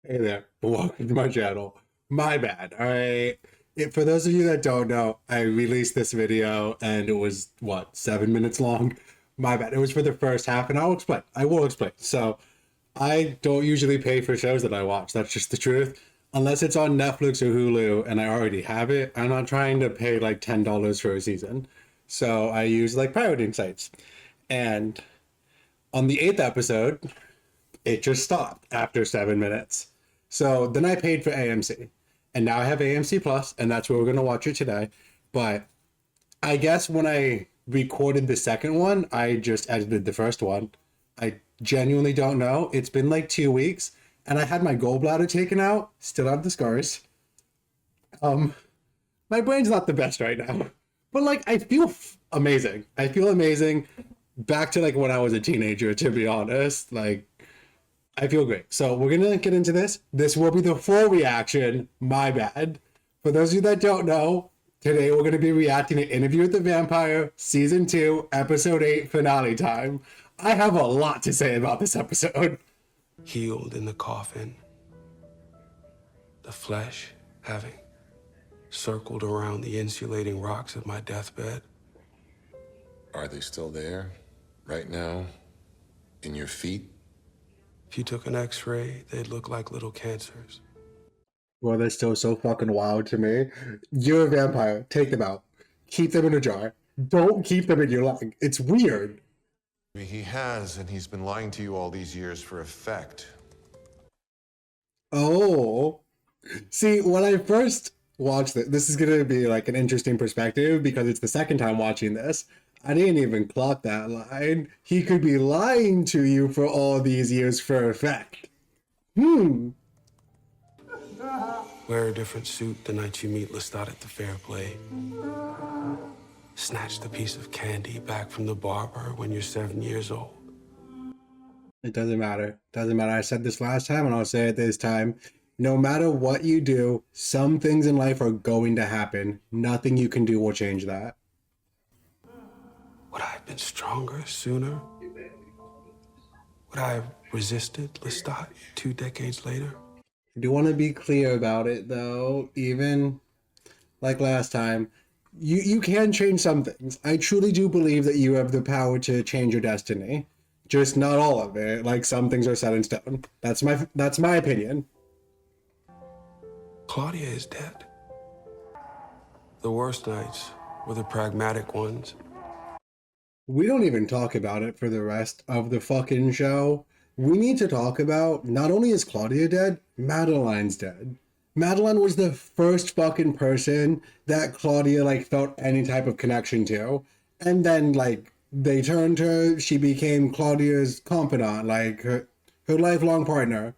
Hey there, welcome to my channel. My bad, alright? For those of you that don't know, I released this video and it was, what, 7 minutes long? My bad. It was for the first half and I'll explain. I will explain. So, I don't usually pay for shows that I watch. That's just the truth. Unless it's on Netflix or Hulu and I already have it, I'm not trying to pay like $10 for a season. So, I use like pirating sites. And on the 8th episode, it just stopped after 7 minutes. So then I paid for AMC, and now I have AMC Plus, and that's where we're gonna watch it today. But I guess when I recorded the second one, I just edited the first one. I genuinely don't know. It's been like 2 weeks, and I had my gallbladder taken out. Still have the scars. My brain's not the best right now, but like I feel amazing. I feel amazing. Back to like when I was a teenager, to be honest. Like I feel great. So we're gonna get into this. This will be the full reaction. My bad. For those of you that don't know, today we're gonna be reacting to Interview with the Vampire, Season 2, Episode 8, finale time. I have a lot to say about this episode. Healed in the coffin, the flesh having circled around the insulating rocks of my deathbed. Are they still there? Right now? In your feet? If you took an x-ray, they'd look like little cancers. Well, that's still so fucking wild to me. You're a vampire. Take them out. Keep them in a jar. Don't keep them in your leg. It's weird. He has, and he's been lying to you all these years for effect. Oh. See, when I first watched it, this is going to be like an interesting perspective because it's the second time watching this. I didn't even clock that line. He could be lying to you for all these years for effect. Wear a different suit the night you meet Lestat at the fair play. Snatch the piece of candy back from the barber when you're 7 years old. It doesn't matter. Doesn't matter. I said this last time and I'll say it this time. No matter what you do, some things in life are going to happen. Nothing you can do will change that. Would I have been stronger sooner? Would I have resisted Lestat 2 decades later? I do want to be clear about it though. Even like last time, you can change some things. I truly do believe that you have the power to change your destiny. Just not all of it. Like some things are set in stone. That's my opinion. Claudia is dead. The worst nights were the pragmatic ones. We don't even talk about it for the rest of the fucking show. We need to talk about, not only is Claudia dead, Madeline's dead. Madeline was the first fucking person that Claudia like felt any type of connection to. And then like they turned her, she became Claudia's confidant, like her lifelong partner.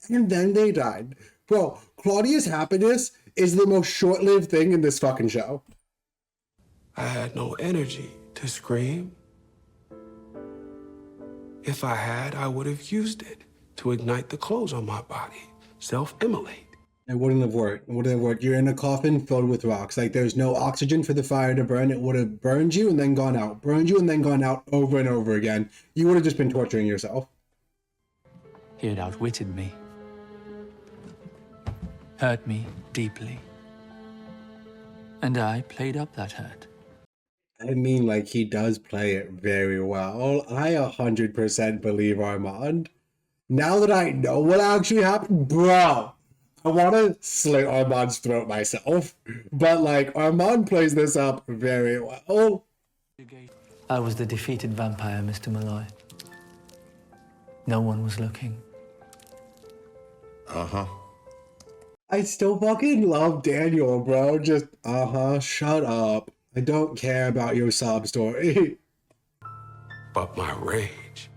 And then they died. Bro, Claudia's happiness is the most short-lived thing in this fucking show. I had no energy to scream. If I had, I would have used it to ignite the clothes on my body, self-immolate. It wouldn't have worked. It wouldn't have worked. You're in a coffin filled with rocks. Like there's no oxygen for the fire to burn. It would have burned you and then gone out. Burned you and then gone out over and over again. You would have just been torturing yourself. He had outwitted me. Hurt me deeply. And I played up that hurt. I mean, like, he does play it very well. I 100% believe Armand. Now that I know what actually happened, bro, I want to slit Armand's throat myself. But, like, Armand plays this up very well. I was the defeated vampire, Mr. Malloy. No one was looking. Uh-huh. I still fucking love Daniel, bro. Just, shut up. I don't care about your sob story. But my rage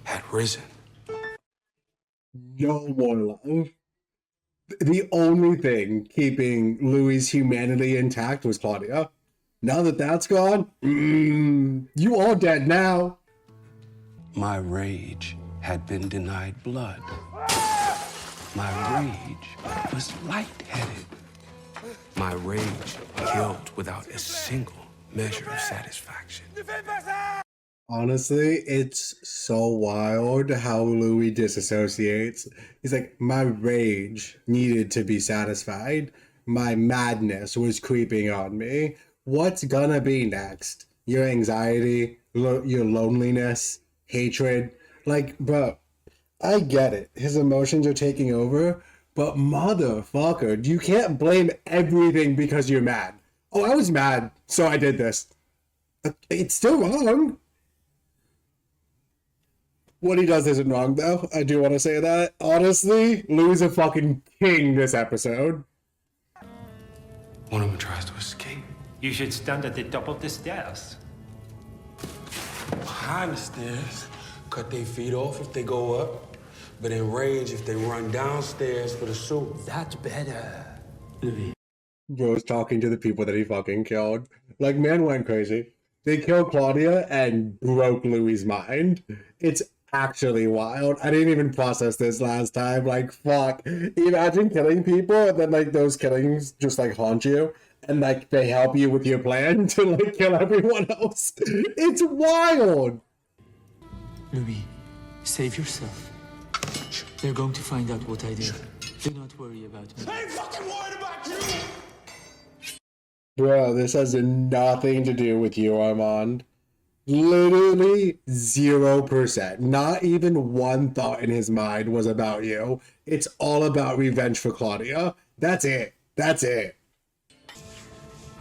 had risen. No more love. The only thing keeping Louis' humanity intact was Claudia. Now that that's gone, you all dead now. My rage had been denied blood. My rage was lightheaded. My rage killed without a single measure of satisfaction. Honestly, it's so wild how Louis disassociates. He's like, my rage needed to be satisfied. My madness was creeping on me. What's gonna be next? Your anxiety, your loneliness, hatred. Like, bro, I get it. His emotions are taking over, but motherfucker, you can't blame everything because you're mad. Oh, I was mad, so I did this. It's still wrong. What he does isn't wrong, though. I do want to say that. Honestly, Louis a fucking king this episode. One of them tries to escape. You should stand at the top of the stairs. Behind the stairs, cut their feet off if they go up, but in range if they run downstairs for the soup. That's better. Louis. Bro's talking to the people that he fucking killed. Like, man went crazy. They killed Claudia and broke Louis' mind. It's actually wild. I didn't even process this last time. Like, fuck. Imagine killing people and then, like, those killings just, like, haunt you. And, like, they help you with your plan to, like, kill everyone else. It's wild. Louis, save yourself. They're going to find out what I did. Do not worry about me. I ain't fucking worried about you! Bro, this has nothing to do with you, Armand. Literally 0%. Not even one thought in his mind was about you. It's all about revenge for Claudia. That's it. That's it.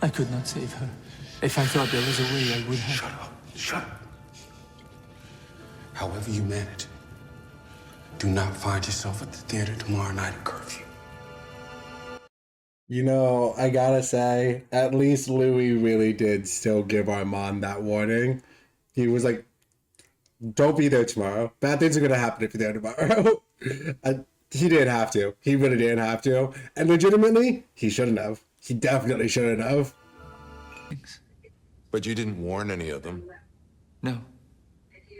I could not save her. If I thought there was a way, I would have. Shut up. Shut up. However you manage, do not find yourself at the theater tomorrow night at curfew. You know, I gotta say, at least Louis really did still give Armand that warning. He was like, don't be there tomorrow. Bad things are gonna happen if you're there tomorrow. He didn't have to. He really didn't have to. And legitimately, he shouldn't have. He definitely shouldn't have. Thanks. But you didn't warn any of them. No.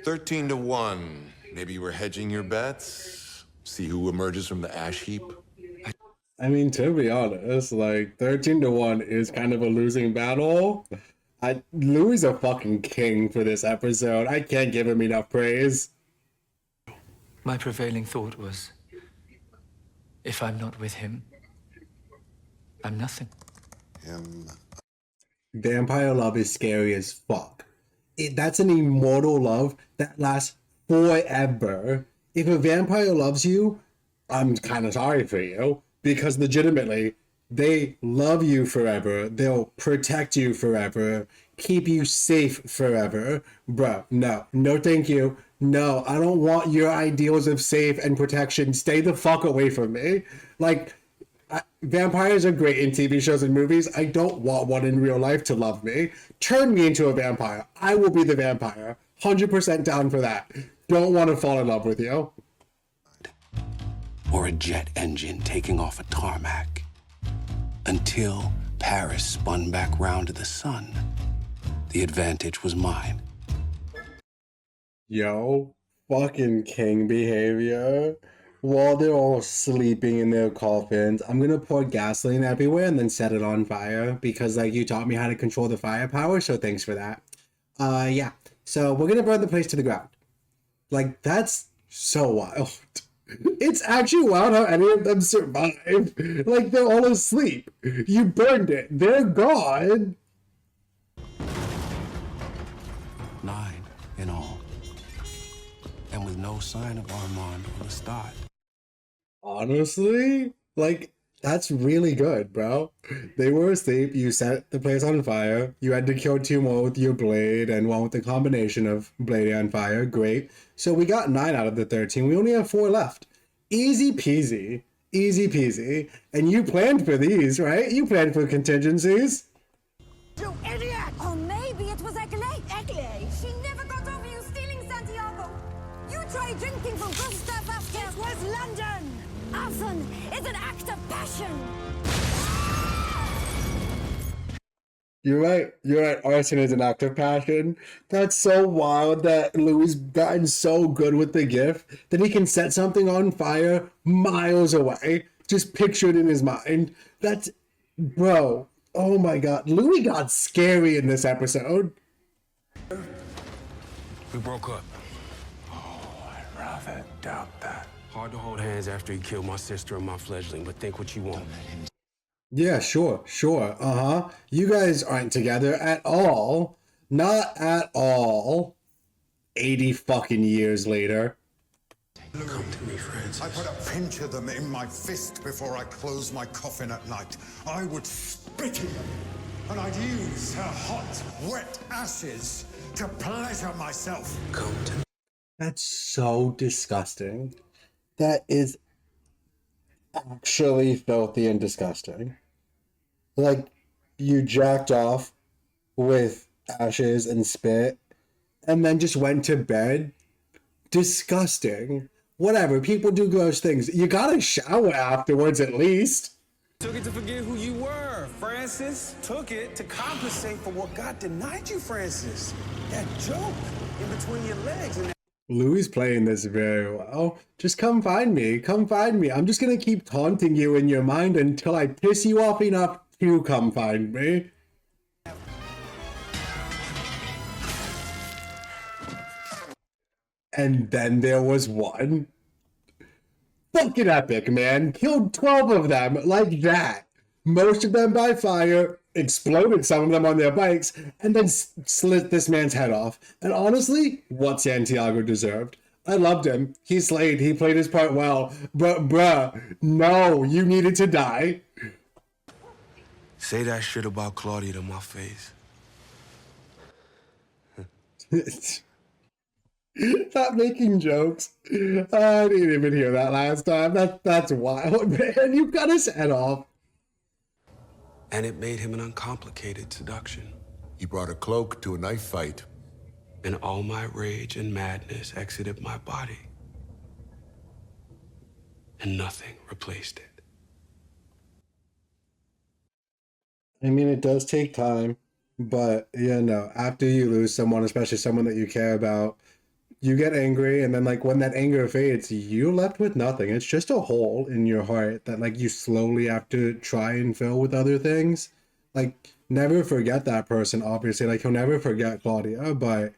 13-1. Maybe you were hedging your bets? See who emerges from the ash heap? I mean, to be honest, like 13-1 is kind of a losing battle. Louis is a fucking king for this episode. I can't give him enough praise. My prevailing thought was, if I'm not with him, I'm nothing. Vampire love is scary as fuck. That's an immortal love that lasts forever. If a vampire loves you, I'm kind of sorry for you. Because legitimately, they love you forever. They'll protect you forever. Keep you safe forever. Bro, no. No thank you. No, I don't want your ideals of safe and protection. Stay the fuck away from me. Like, vampires are great in TV shows and movies. I don't want one in real life to love me. Turn me into a vampire. I will be the vampire. 100% down for that. Don't want to fall in love with you. Or a jet engine taking off a tarmac. Until Paris spun back round to the sun. The advantage was mine. Yo, fucking king behavior. While they're all sleeping in their coffins, I'm gonna pour gasoline everywhere and then set it on fire because, like, you taught me how to control the firepower, so thanks for that. Yeah. So we're gonna burn the place to the ground. Like, that's so wild. It's actually wild how any of them survive. Like, they're all asleep. You burned it. They're gone. 9 in all. And with no sign of Armand or Lestat. Honestly, like, that's really good, bro. They were asleep. You set the place on fire. You had to kill 2 more with your blade and 1 with the combination of blade and fire. Great. So we got 9 out of the 13. We only have 4 left. Easy peasy. Easy peasy. And you planned for these, right? You planned for contingencies. You idiot! Or maybe it was Eglé. Eglé? She never got over you stealing Santiago. You tried drinking from Gustav after. It was London. Arson is an act of passion. You're right. You're right. Arson is an act of passion. That's so wild that Louis gotten so good with the gift that he can set something on fire miles away. Just picture it in his mind. That's, bro. Oh my God. Louis got scary in this episode. We broke up. I'd rather doubt that. Hard to hold hands after he killed my sister and my fledgling, but think what you want. Yeah, sure. You guys aren't together at all. Not at all. 80 fucking years later. Come to me, Francis. I put a pinch of them in my fist before I close my coffin at night. I would spit in them, and I'd use her hot, wet ashes to pleasure myself. Come to me. That's so disgusting. That is actually filthy and disgusting. Like, you jacked off with ashes and spit and then just went to bed. Disgusting. Whatever, people do gross things. You gotta shower afterwards at least. Took it to forget who you were, Francis. Took it to compensate for what God denied you, Francis. That joke in between your legs and Louis playing this very well. Just come find me. Come find me. I'm just gonna keep taunting you in your mind until I piss you off enough to come find me. And then there was one. Fucking epic, man. Killed 12 of them like that. Most of them by fire, exploded some of them on their bikes, and then slit this man's head off. And honestly, what Santiago deserved. I loved him. He slayed. He played his part well. But bruh, no, you needed to die. Say that shit about Claudia to my face. Stop making jokes. I didn't even hear that last time. That's wild, man. You cut his head off. And it made him an uncomplicated seduction. He brought a cloak to a knife fight. And all my rage and madness exited my body. And nothing replaced it. I mean, it does take time, but you know, after you lose someone, especially someone that you care about, you get angry, and then like when that anger fades, you're left with nothing. It's just a hole in your heart that like you slowly have to try and fill with other things. Like, never forget that person, obviously. Like, he'll never forget Claudia, but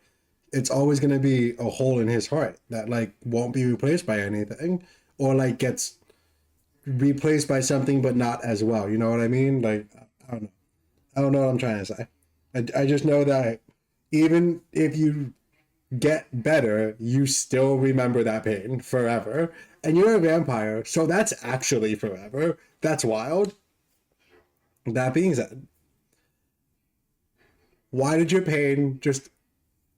it's always going to be a hole in his heart that like won't be replaced by anything, or like gets replaced by something but not as well. You know what I mean? Like, I don't know what I'm trying to say. I just know that even if you get better, you still remember that pain forever. And you're a vampire, so that's actually forever. That's wild. That being said, why did your pain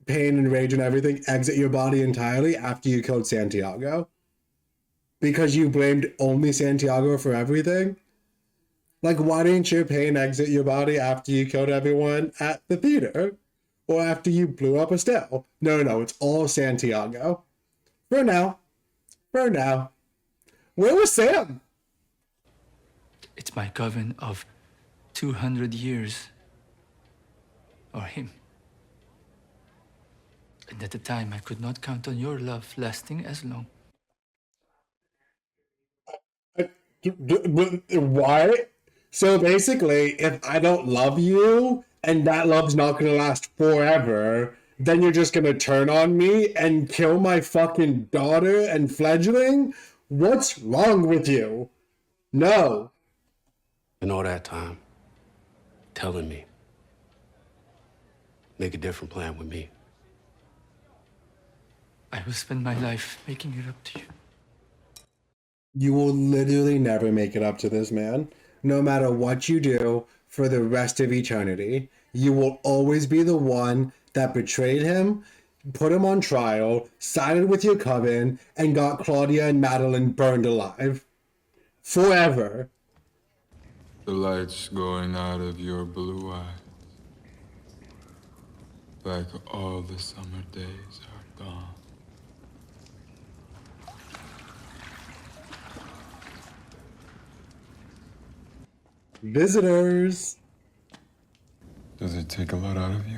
and rage and everything exit your body entirely after you killed Santiago? Because you blamed only Santiago for everything? Like, why didn't your pain exit your body after you killed everyone at the theater? Or after you blew up Estelle? No, it's all Santiago. For now. Where was Sam? It's my coven of 200 years. Or him. And at the time, I could not count on your love lasting as long. Why? So basically, if I don't love you, and that love's not gonna last forever, then you're just gonna turn on me and kill my fucking daughter and fledgling? What's wrong with you? No. And all that time, telling me, make a different plan with me. I will spend my life making it up to you. You will literally never make it up to this man. No matter what you do for the rest of eternity, you will always be the one that betrayed him, put him on trial, sided with your coven, and got Claudia and Madeline burned alive. Forever. The light's going out of your blue eyes. Like all the summer days are gone. Visitors. Does it take a lot out of you?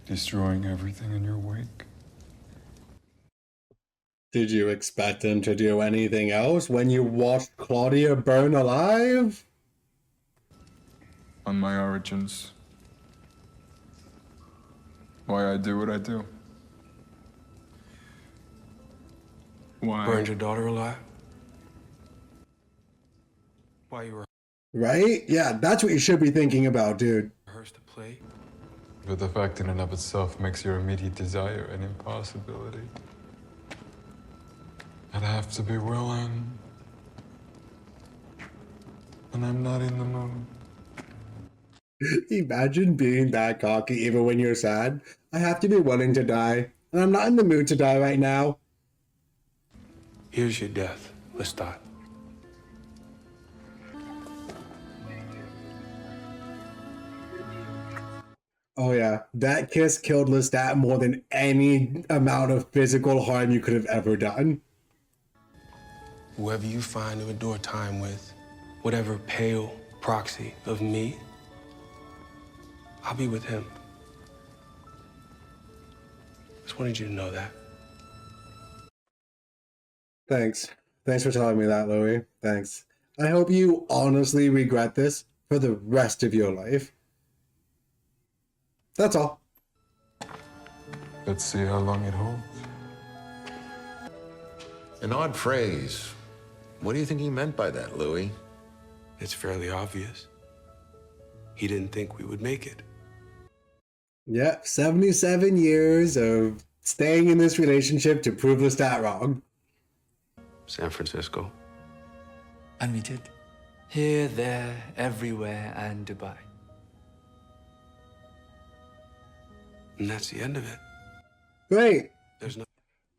Destroying everything in your wake? Did you expect him to do anything else when you watched Claudia burn alive? On my origins, Why I do what I do. Why? Burned your daughter alive? Why you Right? Yeah, that's what you should be thinking about, dude. rehearsed the play? But the fact in and of itself makes your immediate desire an impossibility. I'd have to be willing. And I'm not in the mood. Imagine being that cocky even when you're sad. I have to be willing to die, and I'm not in the mood to die right now. Here's your death, Lestat. Oh yeah, that kiss killed Lestat more than any amount of physical harm you could have ever done. Whoever you find to endure time with, whatever pale proxy of me, I'll be with him. Just wanted you to know that. Thanks. Thanks for telling me that, Louis. Thanks. I hope you honestly regret this for the rest of your life. That's all. Let's see how long it holds. An odd phrase. What do you think he meant by that, Louis? It's fairly obvious. He didn't think we would make it. Yeah, 77 years of staying in this relationship to prove Lestat wrong. San Francisco. And we did. Here, there, everywhere, and Dubai. And that's the end of it. Great. There's no...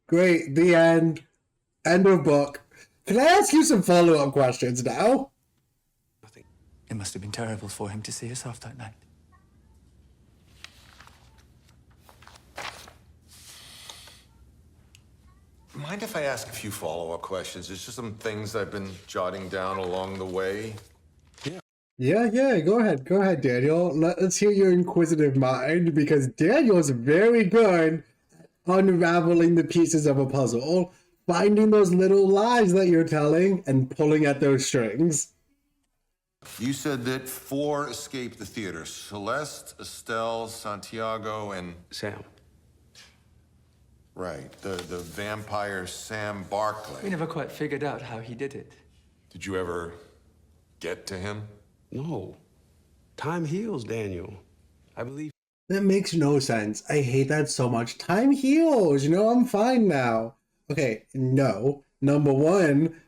Great. The end. End of book. Can I ask you some follow-up questions now? nothing. It must have been terrible for him to see us off that night. Mind if I ask a few follow-up questions? There's just some things I've been jotting down along the way. Yeah, go ahead, Daniel. Let's hear your inquisitive mind, because Daniel's very good at unraveling the pieces of a puzzle, finding those little lies that you're telling, and pulling at those strings. You said that 4 escaped the theater. Celeste, Estelle, Santiago, and... Sam. Right, the vampire Sam Barkley. We never quite figured out how he did it. Did you ever get to him? No. Time heals, Daniel. I believe. That makes no sense. I hate that so much. Time heals, I'm fine now. Okay, no. Number one,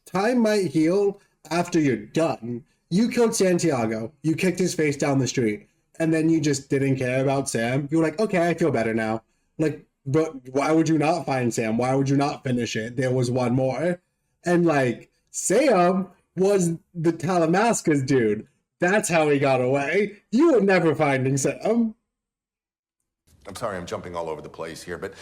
time might heal after you're done. You killed Santiago. You kicked his face down the street. And then you just didn't care about Sam. You were like, okay, I feel better now. Like, but why would you not find Sam? Why would you not finish it? There was one more. And like, Sam was the Talamascas dude. That's how he got away. You were never finding Sam. I'm sorry, I'm jumping all over the place here, but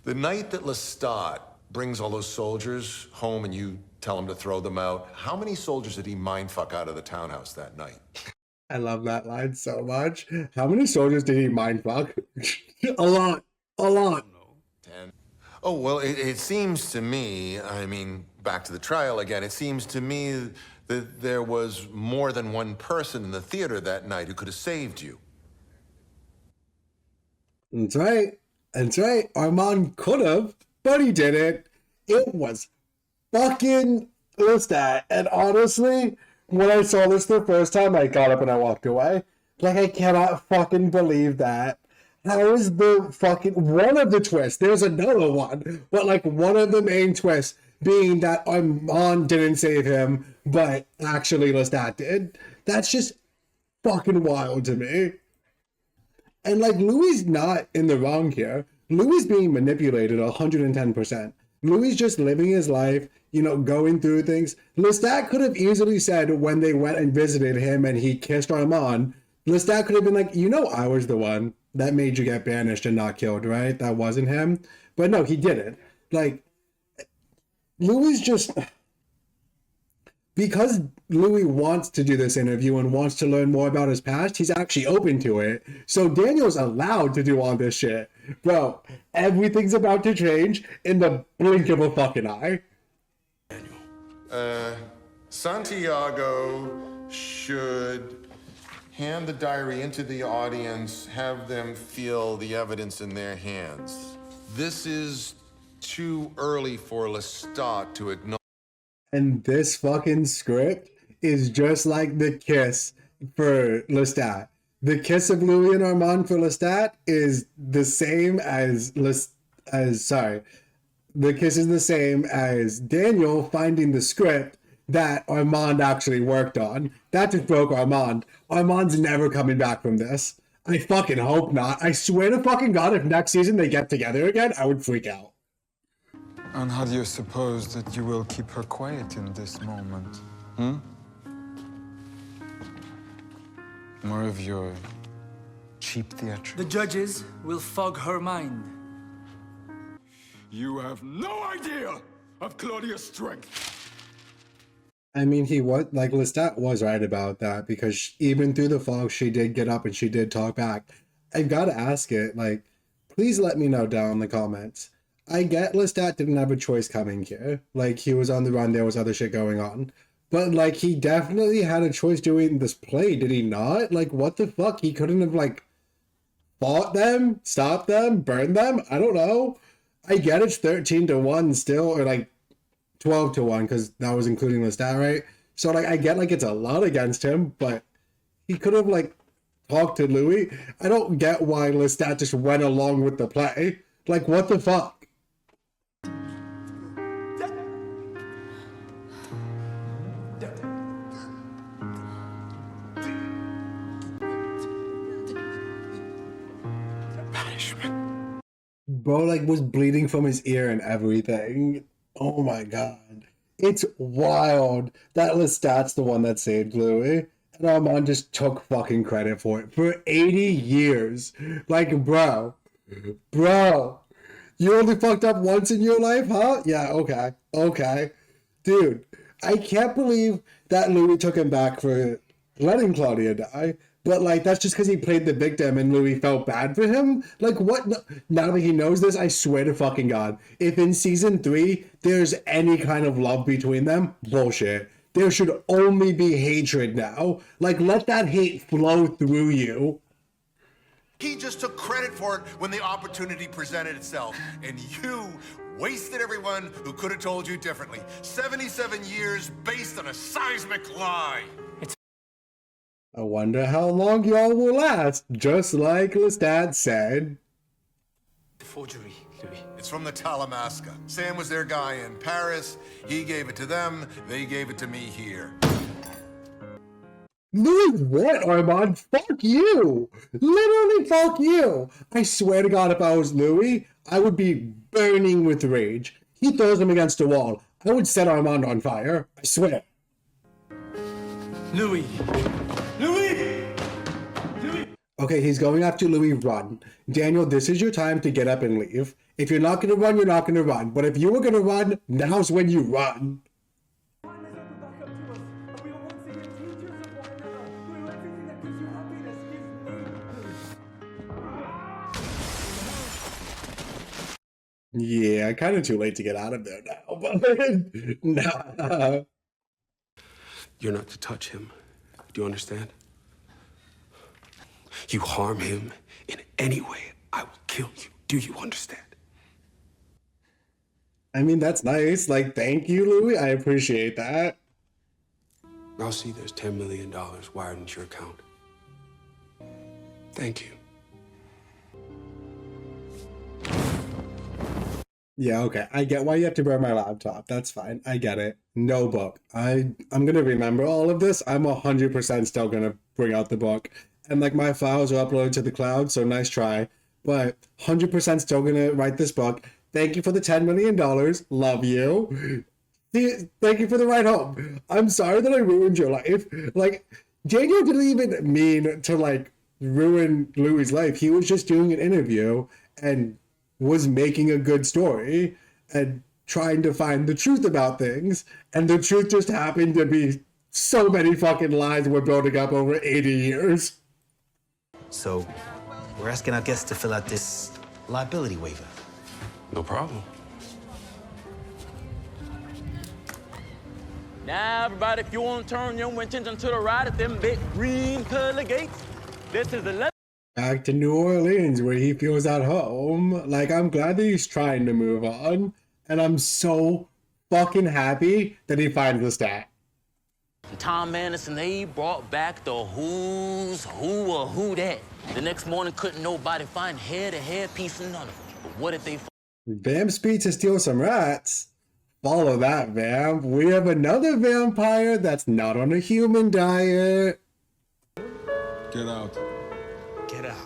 the night that Lestat brings all those soldiers home and you tell him to throw them out, how many soldiers did he mindfuck out of the townhouse that night? I love that line so much. How many soldiers did he mindfuck? A lot. 10. Oh, well, it seems to me, I mean, back to the trial again, it seems to me that there was more than one person in the theater that night who could have saved you. That's right. Armand could have, but he didn't. It was fucking Lestat. And honestly, when I saw this the first time, I got up and I walked away. Like, I cannot fucking believe that. How is the fucking one of the twists? There's another one, but like one of the main twists being that Armand didn't save him, but actually Lestat did. That's just fucking wild to me. And like, Louis not in the wrong here. Louis being manipulated 110%. Louis just living his life, going through things. Lestat could have easily said when they went and visited him and he kissed Armand, Lestat could have been like, I was the one that made you get banished and not killed, right? That wasn't him. But no, he didn't. Like, Louis just... Because Louis wants to do this interview and wants to learn more about his past, he's actually open to it. So Daniel's allowed to do all this shit. Bro, everything's about to change in the blink of a fucking eye. Santiago should hand the diary into the audience, have them feel the evidence in their hands. This is too early for Lestat to acknowledge. And this fucking script is just like the kiss for Lestat. The kiss of Louis and Armand for Lestat is the same as the kiss is the same as Daniel finding the script that Armand actually worked on. That just broke Armand. Armand's never coming back from this. I fucking hope not. I swear to fucking God, if next season they get together again, I would freak out. And how do you suppose that you will keep her quiet in this moment? More of your cheap theatrics. The judges will fog her mind. You have no idea of Claudia's strength. I mean, he was, like, Lestat was right about that, because even through the fog, she did get up and she did talk back. I've got to ask it, like, please let me know down in the comments. I get Lestat didn't have a choice coming here. Like, he was on the run, there was other shit going on. But, like, he definitely had a choice doing this play, did he not? Like, what the fuck? He couldn't have, like, fought them, stopped them, burned them? I don't know. I get it's 13-1 still, or, like, 12-1, because that was including Lestat, right? So, like, I get, like, it's a lot against him, but he could have, like, talked to Louis. I don't get why Lestat just went along with the play. Like, what the fuck? Bro, like, was bleeding from his ear and everything. Oh my God. It's wild that Lestat's the one that saved Louis. And Armand just took fucking credit for it. For 80 years. Like, bro. You only fucked up once in your life, huh? Yeah, okay. Dude, I can't believe that Louis took him back for letting Claudia die. But, like, that's just because he played the victim and Louis felt bad for him? Like, what? Now that he knows this, I swear to fucking God, if in season 3 there's any kind of love between them, bullshit. There should only be hatred now. Like, let that hate flow through you. He just took credit for it when the opportunity presented itself. And you wasted everyone who could have told you differently. 77 years based on a seismic lie. I wonder how long y'all will last, just like Lestat said. Forgery, Louis. It's from the Talamasca. Sam was their guy in Paris. He gave it to them. They gave it to me here. Louis what, Armand? Fuck you! Literally fuck you! I swear to God, if I was Louis, I would be burning with rage. He throws him against a wall. I would set Armand on fire. I swear. Louis! Okay, he's going after Louis. Run. Daniel, this is your time to get up and leave. If you're not going to run, you're not going to run. But if you were going to run, now's when you run. Yeah, kind of too late to get out of there now. But nah. You're not to touch him. Do you understand? You harm him in any way, I will kill you. Do you understand? I mean, that's nice. Like, thank you, Louis. I appreciate that. I'll see there's $10 million wired into your account. Thank you. Yeah, okay. I get why you have to burn my laptop. That's fine. I get it. No book. I'm gonna remember all of this. I'm 100% still gonna bring out the book. And, like, my files are uploaded to the cloud, so nice try. But 100% still gonna write this book. Thank you for the $10 million. Love you. Thank you for the ride home. I'm sorry that I ruined your life. Like, Daniel didn't even mean to, like, ruin Louis' life. He was just doing an interview and was making a good story and trying to find the truth about things. And the truth just happened to be so many fucking lies we're building up over 80 years. So, we're asking our guests to fill out this liability waiver. No problem. Now, everybody, if you want to turn your attention to the right at them big green pearly gates, this is the back to New Orleans where he feels at home. Like, I'm glad that he's trying to move on, and I'm so fucking happy that he finds the stat. Tom Anderson, they brought back the who's who or who that. The next morning, couldn't nobody find head-to-head piece of none of them. But what did they find? Vamp speed to steal some rats. Follow that, Vamp. We have another vampire that's not on a human diet. Get out. Get out.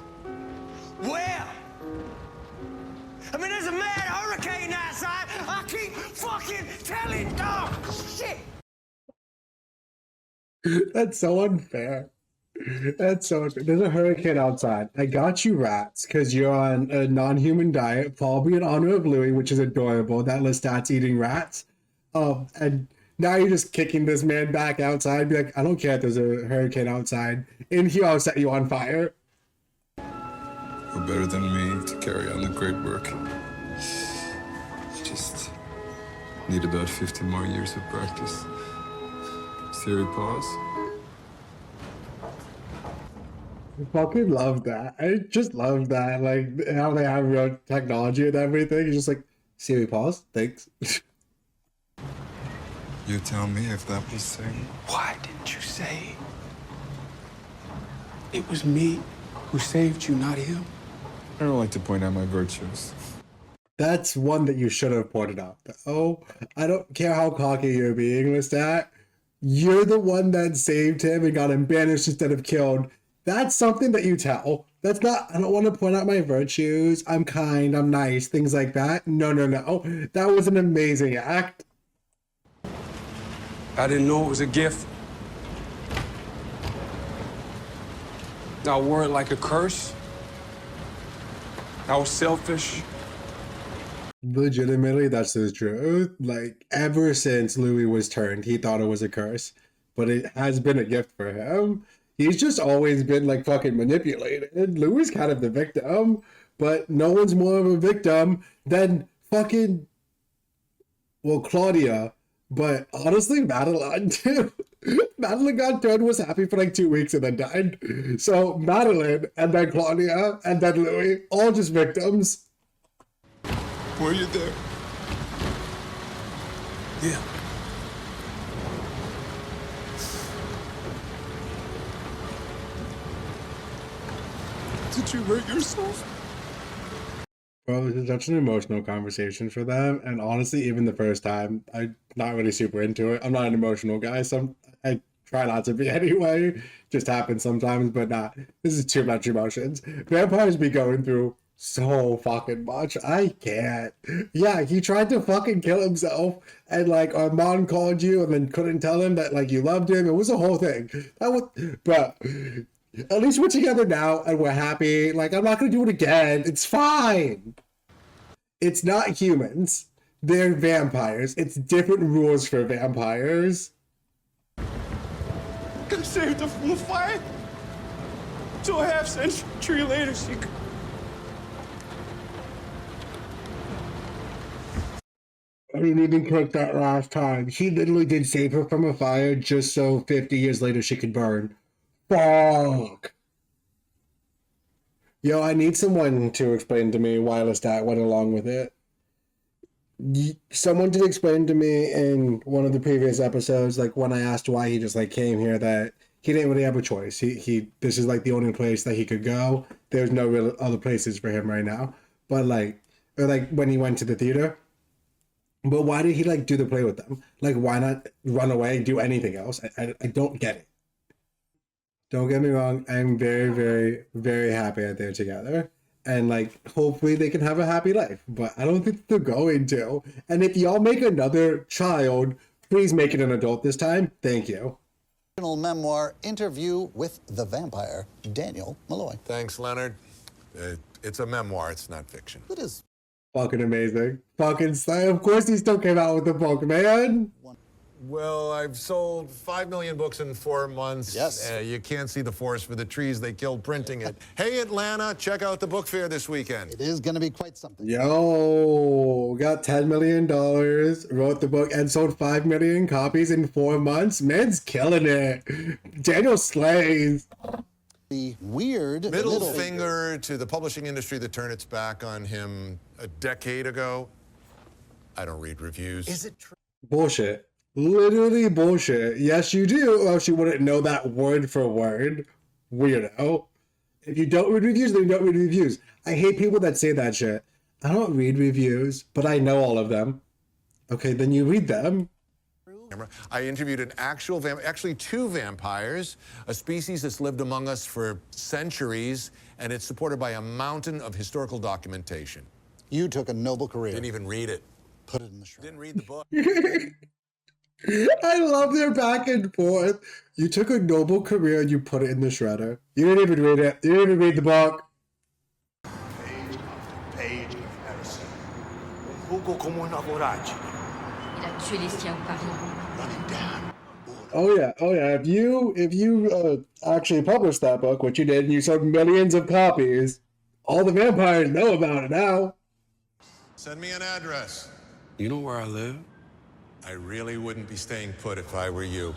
Where? I mean, there's a mad hurricane outside. I keep fucking telling dog. Shit. That's so unfair. That's so unfair. There's a hurricane outside. I got you rats because you're on a non-human diet, probably in honor of Louis, which is adorable. That Lestat's eating rats. And now you're just kicking this man back outside. Be like, I don't care if there's a hurricane outside. In here, I'll set you on fire. You're better than me to carry on the great work. Just need about 50 more years of practice. Siri, pause. I fucking love that. I just love that. Like, how they have real technology and everything. It's just like, Siri, pause. Thanks. You tell me if that was saying. Why didn't you say it was me who saved you, not him? I don't like to point out my virtues. That's one that you should have pointed out. Oh, I don't care how cocky you're being, Lestat. You're the one that saved him and got him banished instead of killed. That's something that you tell. That's not, I don't want to point out my virtues. I'm kind, I'm nice, things like that. No, no, no. That was an amazing act. I didn't know it was a gift. I wore it like a curse. I was selfish. Legitimately, that's the truth. Like, ever since Louis was turned, he thought it was a curse. But it has been a gift for him. He's just always been, like, fucking manipulated. Louis is kind of the victim. But no one's more of a victim than fucking, well, Claudia. But honestly, Madeline, too. Madeline got turned, was happy for like 2 weeks and then died. So Madeline, and then Claudia, and then Louis, all just victims. Were you there? Yeah. Did you hurt yourself? Well, this is such an emotional conversation for them. And honestly, even the first time, I'm not really super into it. I'm not an emotional guy, so I try not to be anyway. Just happens sometimes, but nah, this is too much emotions. Vampires be going through so fucking much. I can't. Yeah, he tried to fucking kill himself, and like Armand called you and then couldn't tell him that like you loved him. It was a whole thing. That was, but at least we're together now and we're happy. Like, I'm not gonna do it again. It's fine. It's not humans. They're vampires. It's different rules for vampires. I saved her from the fire. So a half century later, she could. I didn't even cook that last time. She literally did save her from a fire just so 50 years later she could burn. Fuck. Yo, I need someone to explain to me why Lestat went along with it. Someone did explain to me in one of the previous episodes, like when I asked why he just like came here, that he didn't really have a choice. He this is like the only place that he could go. There's no real other places for him right now. But like, or like when he went to the theater. But why did he like do the play with them? Like, why not run away, do anything else? I don't get it. Don't get me wrong. I'm very, very, very happy that they're together. And like, hopefully they can have a happy life. But I don't think they're going to. And if y'all make another child, please make it an adult this time. Thank you. Memoir interview with the vampire, Daniel Malloy. Thanks, Leonard. It's a memoir. It's not fiction. It is. Fucking amazing. Fucking slay. Of course he still came out with the book, man. Well, I've sold 5 million books in 4 months. Yes. You can't see the forest for the trees they killed printing it. Hey, Atlanta, check out the book fair this weekend. It is going to be quite something. Yo, got $10 million, wrote the book, and sold 5 million copies in 4 months. Man's killing it. Daniel slays. The weird Middle finger to the publishing industry that turned its back on him a decade ago. I don't read reviews. Is it true? Bullshit. Literally bullshit. Yes, you do, or else you wouldn't know that word for word. Weirdo. If you don't read reviews, then you don't read reviews. I hate people that say that shit. I don't read reviews, but I know all of them. Okay, then you read them. I interviewed an actually 2 vampires, a species that's lived among us for centuries, and it's supported by a mountain of historical documentation. You took a noble career. Didn't even read it. Put it in the shredder. Didn't read the book. I love their back and forth. You took a noble career and you put it in the shredder. You didn't even read it. You didn't even read the book. Page after page of heresy. Poco como una voragine. Il a tué les siens au Paris. Running down. Oh yeah. If you actually published that book, which you did, and you sold millions of copies, all the vampires know about it now. Send me an address. You know where I live? I really wouldn't be staying put if I were you.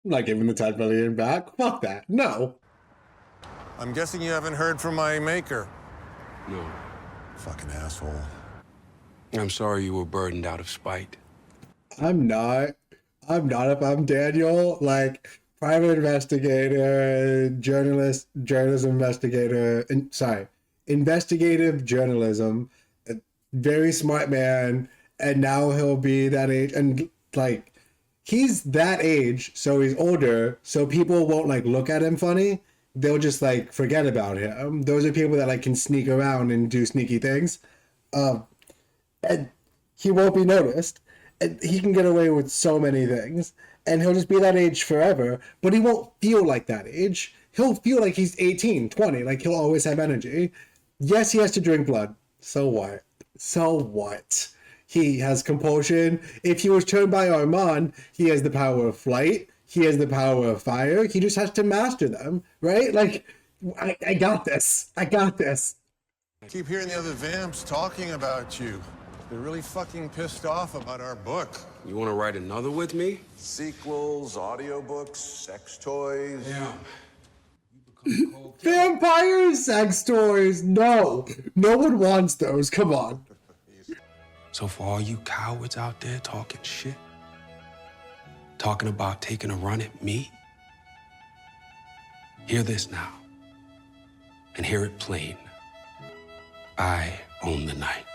I'm not giving the 10 million back. Fuck that. No. I'm guessing you haven't heard from my maker. No. Fucking asshole. I'm sorry you were burdened out of spite. I'm not if I'm Daniel, like private investigator, journalism investigator, investigative journalism, a very smart man, and now he'll be that age, and like he's that age, so he's older, so people won't like look at him funny. They'll just like forget about him. Those are people that like can sneak around and do sneaky things. And he won't be noticed. And he can get away with so many things. And he'll just be that age forever. But he won't feel like that age. He'll feel like he's 18, 20. Like he'll always have energy. Yes, he has to drink blood. So what? So what? He has compulsion. If he was turned by Armand, he has the power of flight. He has the power of fire. He just has to master them, right? Like, I got this. I got this. I keep hearing the other vamps talking about you. They're really fucking pissed off about our book. You want to write another with me? Sequels, audiobooks, sex toys. Yeah. Vampires, sex toys. No. No one wants those. Come on. So for all you cowards out there talking shit, talking about taking a run at me, hear this now, and hear it plain. I own the night.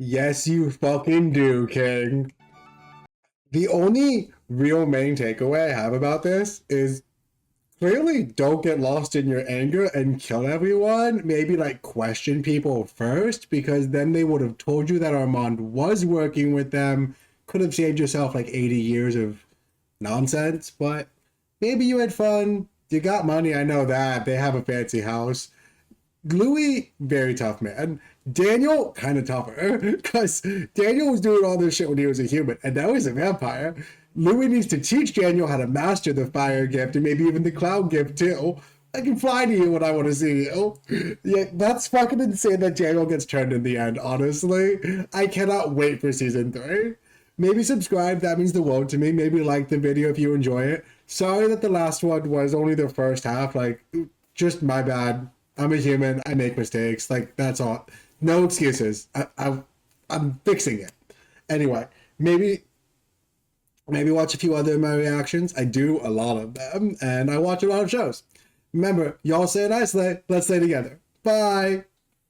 Yes, you fucking do, King. The only real main takeaway I have about this is clearly don't get lost in your anger and kill everyone. Maybe like question people first, because then they would have told you that Armand was working with them. Could have saved yourself like 80 years of nonsense, but maybe you had fun. You got money, I know that. They have a fancy house. Louis, very tough man. Daniel, kind of tougher, because Daniel was doing all this shit when he was a human, and now he's a vampire. Louis needs to teach Daniel how to master the fire gift, and maybe even the cloud gift too. I can fly to you when I want to see you. Yeah, that's fucking insane that Daniel gets turned in the end, honestly. I cannot wait for season 3. Maybe subscribe, that means the world to me. Maybe like the video if you enjoy it. Sorry that the last one was only the first half, like, just my bad. I'm a human, I make mistakes, like, that's all. No excuses. I'm fixing it. Anyway, maybe watch a few other of my reactions. I do a lot of them, and I watch a lot of shows. Remember, y'all say nicely. Let's stay together. Bye.